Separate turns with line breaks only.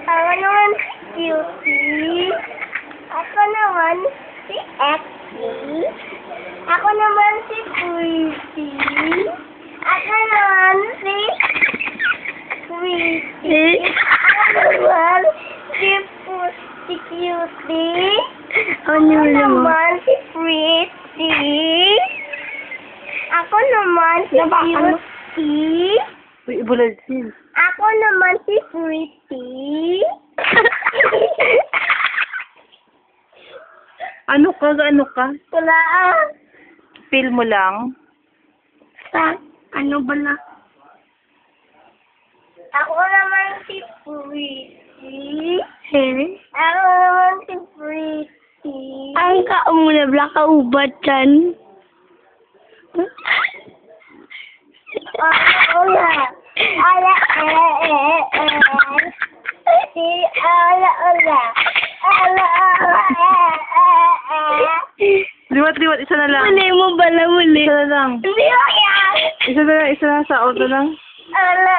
Ako naman si Cutie. Ako naman si Exy. Ako naman si Pretty. Ako naman si Sweetie. Ako naman si Cutie. Ako naman si Pretty. Ako naman si Cutie.
Uy, bulalsin.
Ako naman si Pretty.
Ano ka?
Wala.
Feel mo lang.
Ano ba na? Ako naman si Pretty. Ako naman si Pretty.
Ang kaumuna, black ka ubat dyan.
Ala. Si ala.
Liwat, isa na lang.
Muli mo ba na muli?
Isa na lang.
Hindi ko yan.
Isa na sa auto lang.
Ala.